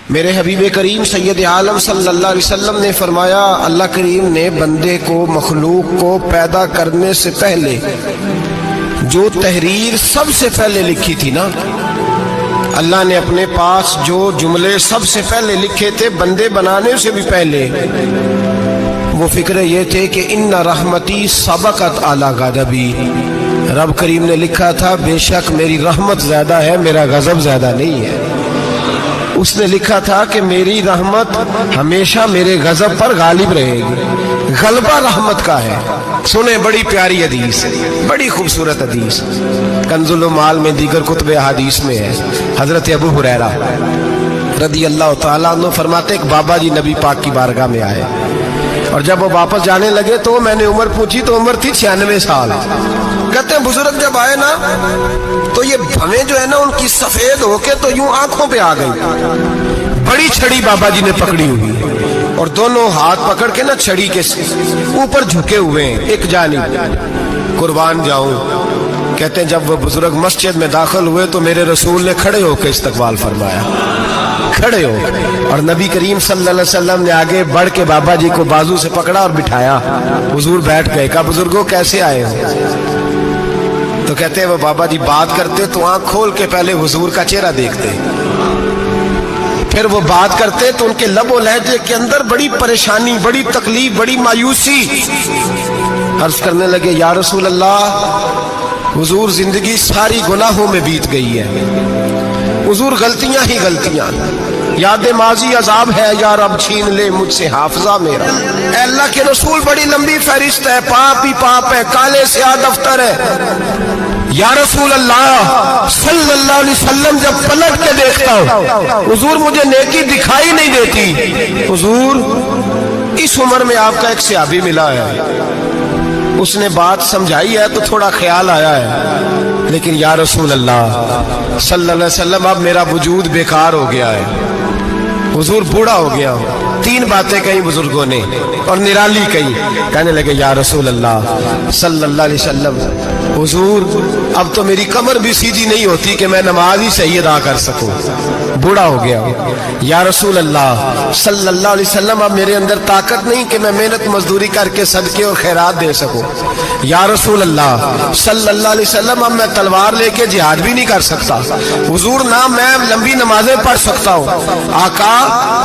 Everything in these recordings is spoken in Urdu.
میرے حبیب کریم سید عالم صلی اللہ علیہ وسلم نے فرمایا، اللہ کریم نے بندے کو، مخلوق کو پیدا کرنے سے پہلے جو تحریر سب سے پہلے لکھی تھی نا، اللہ نے اپنے پاس جو جملے سب سے پہلے لکھے تھے بندے بنانے سے بھی پہلے، وہ فکر یہ تھے کہ ان رحمتی سبقت اعلی غضبی، رب کریم نے لکھا تھا بے شک میری رحمت زیادہ ہے، میرا غضب زیادہ نہیں ہے۔ اس نے لکھا تھا کہ میری رحمت ہمیشہ میرے غضب پر غالب رہے گی، غلبہ رحمت کا ہے۔ سنیں، بڑی پیاری حدیث، بڑی خوبصورت حدیث، کنز المال میں دیگر کتب احادیث میں ہے۔ حضرت ابو ہریرہ رضی اللہ تعالیٰ عنہ فرماتے ایک بابا جی نبی پاک کی بارگاہ میں آئے، اور جب وہ واپس جانے لگے تو میں نے عمر پوچھی تو عمر تھی 96 سال۔ کہتے ہیں بزرگ جب آئے نا تو یہ بھویں جو ہے نا ان کی سفید ہو کے تو یوں آنکھوں پہ آ گئی، بڑی چھڑی بابا جی نے پکڑی ہوئی اور دونوں ہاتھ پکڑ کے نا چھڑی کے اوپر جھکے ہوئے ہیں ایک جانب، قربان جاؤں۔ کہتے ہیں جب وہ بزرگ مسجد میں داخل ہوئے تو میرے رسول نے کھڑے ہو کے استقبال فرمایا، کھڑے ہو، اور نبی کریم صلی اللہ علیہ وسلم نے آگے بڑھ کے بابا جی کو بازو سے پکڑا اور بٹھایا۔ حضور بیٹھ گئے، کہا بزرگوں کیسے آئے ہو؟ تو کہتے ہیں وہ بابا جی بات کرتے تو آنکھ کھول کے پہلے حضور کا چہرہ دیکھتے، پھر وہ بات کرتے تو ان کے لب و لہجے کے اندر بڑی پریشانی، بڑی تکلیف، بڑی مایوسی۔ عرض کرنے لگے یا رسول اللہ، حضور زندگی ساری گناہوں میں بیت گئی ہے، حضور غلطیاں ہی غلطیاں، یاد ماضی عذاب ہے، یا رب چھین لے مجھ سے حافظہ میرا۔ اے اللہ کے رسول بڑی لمبی فہرست ہے، پاپ ہی پاپ ہے، کالے سیاہ دفتر ہے۔ یا رسول اللہ صلی اللہ علیہ وسلم جب پلٹ کے دیکھتا ہوں حضور مجھے نیکی دکھائی نہیں دیتی۔ حضور اس عمر میں آپ کا ایک صحابی ملا ہے، اس نے بات سمجھائی ہے تو تھوڑا خیال آیا ہے، لیکن یا رسول اللہ صلی اللہ علیہ وسلم اب میرا وجود بیکار ہو گیا ہے، حضور بوڑھا ہو گیا ہوں۔ تین باتیں کہیں بزرگوں نے اور نرالی کہیں، کہنے لگے یا رسول اللہ صلی اللہ علیہ وسلم، حضور اب تو میری کمر بھی سیدھی نہیں ہوتی کہ میں نماز ہی صحیح ادا کر سکوں، بوڑھا ہو گیا ہوں۔ یا رسول اللہ صلی اللہ علیہ وسلم اب میرے اندر طاقت نہیں کہ میں محنت مزدوری کر کے صدقے اور خیرات دے سکوں۔ یا رسول اللہ صلی اللہ علیہ وسلم اب میں تلوار لے کے جہاد بھی نہیں کر سکتا، حضور نہ میں لمبی نمازیں پڑھ سکتا ہوں، آقا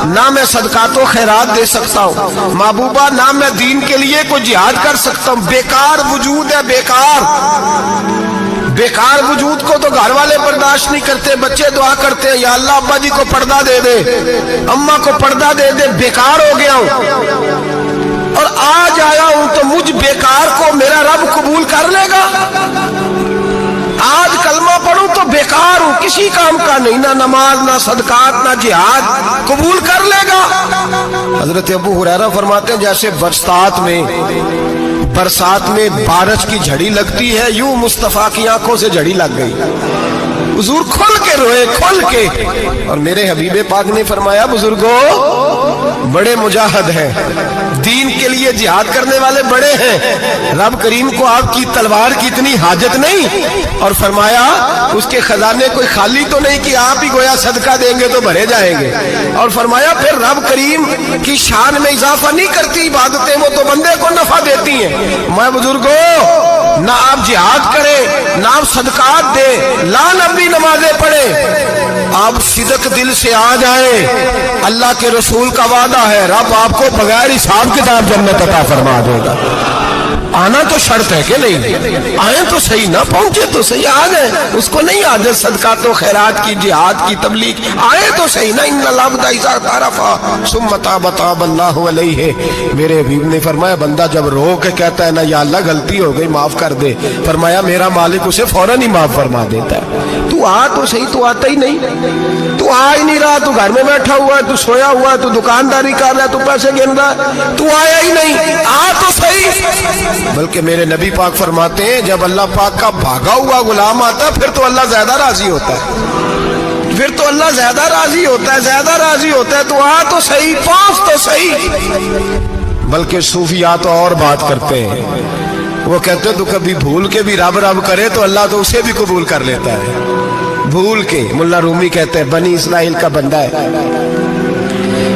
نہ میں صدقات و خیرات دے سکتا ہوں، محبوبہ نہ میں دین کے لیے کوئی جہاد کر سکتا ہوں، بیکار وجود ہے، بیکار بیکار وجود کو تو گھر والے برداشت نہیں کرتے، بچے دعا کرتے ہیں یا اللہ ابا جی کو پردہ دے دے، اماں کو پردہ دے دے، بیکار ہو گیا ہوں، اور آج آیا ہوں تو مجھ بیکار کو میرا رب قبول کر لے گا؟ آج کلمہ پڑھوں تو بیکار ہوں، کسی کام کا نہیں، نہ نماز نہ صدقات نہ جہاد، قبول کر لے گا؟ حضرت ابو ہریرہ فرماتے ہیں جیسے برسات میں بارش کی جھڑی لگتی ہے، یوں مصطفیٰ کی آنکھوں سے جھڑی لگ گئی، حضور کھل کے روئے، کھل کے۔ اور میرے حبیب پاک نے فرمایا بزرگوں بڑے مجاہد ہیں، دین کے لیے جہاد کرنے والے بڑے ہیں، رب کریم کو آپ کی تلوار کی اتنی حاجت نہیں، اور فرمایا اس کے خزانے کوئی خالی تو نہیں کہ آپ ہی گویا صدقہ دیں گے تو بھرے جائیں گے، اور فرمایا پھر رب کریم کی شان میں اضافہ نہیں کرتی عبادتیں، وہ تو بندے کو نفع دیتی ہیں۔ میں بزرگوں نہ آپ جہاد کریں نہ آپ صدقات دیں، لا نبی نمازیں پڑھیں، آپ صدق دل سے آ جائیں، اللہ کے رسول کا وعدہ ہے رب آپ کو بغیر حساب کتاب جنت عطا فرما دے گا۔ آنا تو شرط ہے کہ نہیں؟ آئیں تو صحیح، نہ پہنچے تو صحیح، آ گئے، اس کو نہیں عادت صدقات و خیرات کی، جہاد کی، تبلیغ، آئے تو صحیح نا۔ ان العبد اذا اعترف ثم تاب تاب اللہ علیہ، میرے حبیب نے فرمایا بندہ جب رو کے کہتا ہے نا یا اللہ غلطی ہو گئی معاف کر دے، فرمایا میرا مالک اسے فوراً ہی معاف فرما دیتا ہے۔ تو آ تو صحیح، تو آتا ہی نہیں، تو آ ہی نہیں رہا، تو گھر میں بیٹھا ہوا ہے، تو سویا ہوا ہے، تو دکانداری کر رہا ہے، تو پیسے گن رہا ہے، تو آیا ہی نہیں، آ تو صحیح۔ بلکہ میرے نبی پاک فرماتے ہیں جب اللہ پاک کا بھاگا ہوا غلام آتا ہے پھر تو اللہ زیادہ راضی ہوتا ہے، پھر تو اللہ زیادہ راضی ہوتا ہے، زیادہ راضی ہوتا ہے، تو آ تو صحیح، پہنچ تو صحیح۔ بلکہ صوفیاء تو اور بات کرتے ہیں، وہ کہتے ہیں تو کبھی بھول کے بھی رب رب کرے تو اللہ تو اسے بھی قبول کر لیتا ہے، بھول کے۔ ملا رومی کہتے ہیں بنی اسرائیل کا بندہ ہے،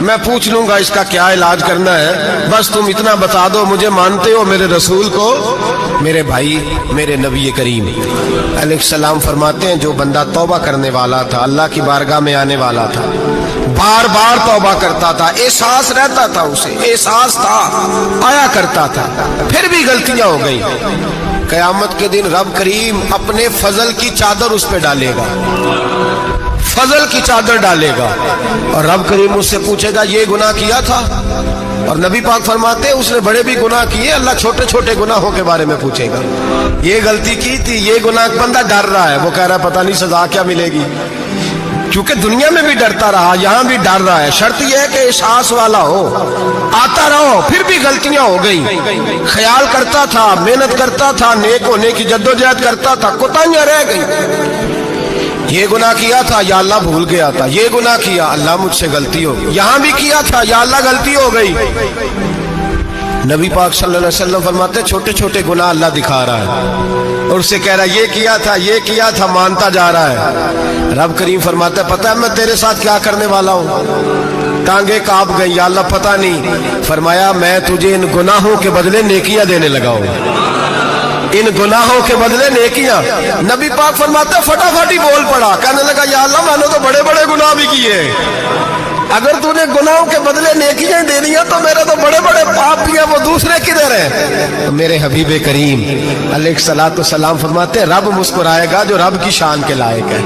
میں پوچھ لوں گا اس کا کیا علاج کرنا ہے، بس تم اتنا بتا دو مجھے مانتے ہو میرے رسول کو، میرے بھائی میرے نبی کریم علیہ السلام فرماتے ہیں جو بندہ توبہ کرنے والا تھا، اللہ کی بارگاہ میں آنے والا تھا، بار بار توبہ کرتا تھا، احساس رہتا تھا، اسے احساس تھا، آیا کرتا تھا، پھر بھی غلطیاں ہو گئی، قیامت کے دن رب کریم اپنے فضل کی چادر اس پہ ڈالے گا، فضل کی چادر ڈالے گا، اور رب کریم اس سے پوچھے گا یہ گناہ کیا تھا، اور نبی پاک فرماتے ہیں اس نے بڑے بھی گناہ کیے، اللہ چھوٹے چھوٹے گناہوں کے بارے میں پوچھے گا، یہ غلطی کی تھی، یہ گناہ، بندہ ڈر رہا ہے، وہ کہہ رہا ہے پتہ نہیں سزا کیا ملے گی، کیونکہ دنیا میں بھی ڈرتا رہا، یہاں بھی ڈر رہا ہے، شرط یہ ہے کہ احساس والا ہو، آتا رہو، پھر بھی غلطیاں ہو گئی، خیال کرتا تھا، محنت کرتا تھا، نیک ہونے کی جدوجہد کرتا تھا، کوتاہیاں رہ گئی، یہ گناہ کیا تھا یا اللہ بھول گیا تھا، یہ گناہ کیا اللہ مجھ سے غلطی ہو گئی، یہاں بھی کیا تھا یا اللہ غلطی ہو گئی، نبی پاک صلی اللہ علیہ وسلم فرماتے چھوٹے چھوٹے گناہ اللہ دکھا رہا ہے اور اسے کہہ رہا ہے یہ کیا تھا مانتا جا رہا ہے، رب کریم فرماتا ہے پتہ ہے میں تیرے ساتھ کیا کرنے والا ہوں، ٹانگیں کانپ گئی، یا اللہ پتہ نہیں، فرمایا میں تجھے ان گناہوں کے بدلے نیکیاں دینے لگا ہوں، ان گناہوں کے بدلے نیکیاں، نبی پاک فرماتا ہے فٹافٹ ہی بول پڑا، کہنے لگا یا اللہ میں نے تو بڑے بڑے گناہ بھی کیے، اگر تو نے گناہوں کے بدلے نیکیاں دے دیا تو میرے تو بڑے بڑے پاپ بھی ہیں، وہ دوسرے کدھر ہیں؟ تو میرے حبیب کریم علیہ الصلوۃ والسلام فرماتے ہیں رب مسکرائے گا جو رب کی شان کے لائق ہے،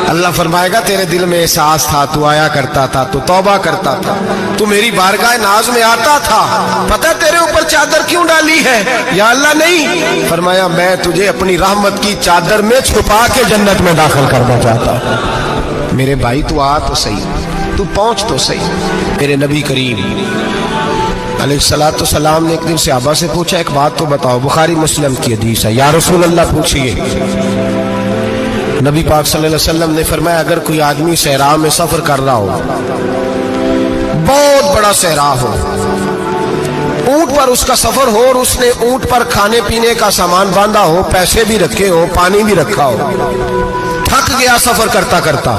اللہ فرمائے گا تیرے دل میں احساس تھا، تو آیا کرتا تھا، تو توبہ کرتا تھا، تو میری بارگاہ ناز میں آتا تھا، پتہ تیرے اوپر چادر کیوں ڈالی ہے؟ یا اللہ نہیں، فرمایا میں تجھے اپنی رحمت کی چادر میں چھپا کے جنت میں داخل کرنا چاہتا ہوں، میرے بھائی تو آ تو صحیح، تو پہنچ تو صحیح، میرے نبی کریم علیہ الصلوۃ والسلام نے ایک دن صحابہ سے پوچھا ایک بات تو بتاؤ، بخاری مسلم کی حدیث ہے، یا رسول اللہ پوچھئے، نبی پاک صلی اللہ علیہ وسلم نے فرمایا اگر کوئی آدمی صحرا میں سفر کر رہا ہو، بہت بڑا صحرا ہو، اونٹ پر اس کا سفر ہو اور اس نے اونٹ پر کھانے پینے کا سامان باندھا ہو، پیسے بھی رکھے ہو، پانی بھی رکھا ہو، تھک گیا سفر کرتا کرتا،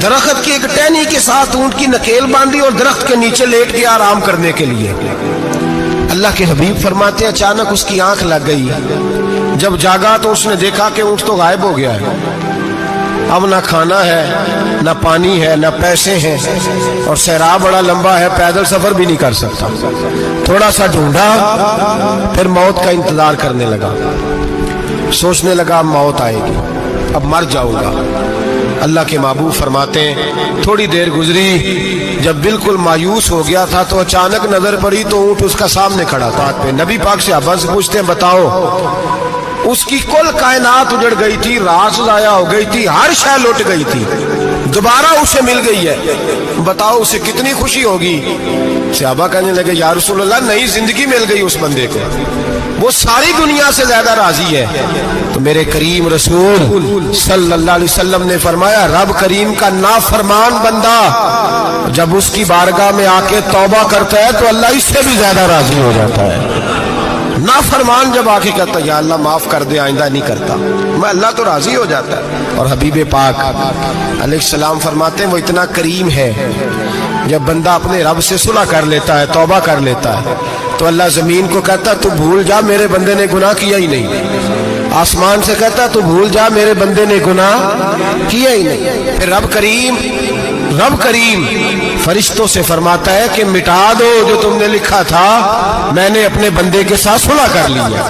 درخت کی ایک ٹہنی کے ساتھ اونٹ کی نکیل باندھی اور درخت کے نیچے لیٹ گیا آرام کرنے کے لیے، اللہ کے حبیب فرماتے ہیں اچانک اس کی آنکھ لگ گئی، جب جاگا تو اس نے دیکھا کہ اونٹ تو غائب ہو گیا ہے، اب نہ کھانا ہے نہ پانی ہے نہ پیسے ہیں، اور صحرا بڑا لمبا ہے، پیدل سفر بھی نہیں کر سکتا، تھوڑا سا ڈھونڈا، پھر موت کا انتظار کرنے لگا، سوچنے لگا اب موت آئے گی، اب مر جاؤں گا، اللہ کے محبوب فرماتے ہیں تھوڑی دیر گزری، جب بالکل مایوس ہو گیا تھا تو اچانک نظر پڑی تو اونٹ اس کا سامنے کھڑا تھا، نبی پاک سے صحابہ سے پوچھتے ہیں بتاؤ، اس کی کل کائنات اجڑ گئی تھی، راز ضائع ہو گئی تھی، ہر شے لٹ گئی تھی، دوبارہ اسے مل گئی ہے، بتاؤ اسے کتنی خوشی ہوگی؟ صحابہ کہنے لگے یا رسول اللہ نئی زندگی مل گئی اس بندے کو، وہ ساری دنیا سے زیادہ راضی ہے، تو میرے کریم رسول صلی اللہ علیہ وسلم نے فرمایا رب کریم کا نافرمان بندہ جب اس کی بارگاہ میں آ کے توبہ کرتا ہے تو اللہ اس سے بھی زیادہ راضی ہو جاتا ہے، نافرمان جب آ کے کہتا ہے یا اللہ معاف کر دے آئندہ نہیں کرتا، میں اللہ تو راضی ہو جاتا ہے، اور حبیب پاک علیہ السلام فرماتے ہیں وہ اتنا کریم ہے جب بندہ اپنے رب سے صلح کر لیتا ہے، توبہ کر لیتا ہے، تو اللہ زمین کو کہتا ہے تو بھول جا میرے بندے نے گناہ کیا ہی نہیں، آسمان سے کہتا ہے تو بھول جا میرے بندے نے گناہ کیا ہی نہیں، پھر رب کریم فرشتوں سے فرماتا ہے کہ مٹا دو جو تم نے لکھا تھا، میں نے اپنے بندے کے ساتھ صلح کر لی ہے،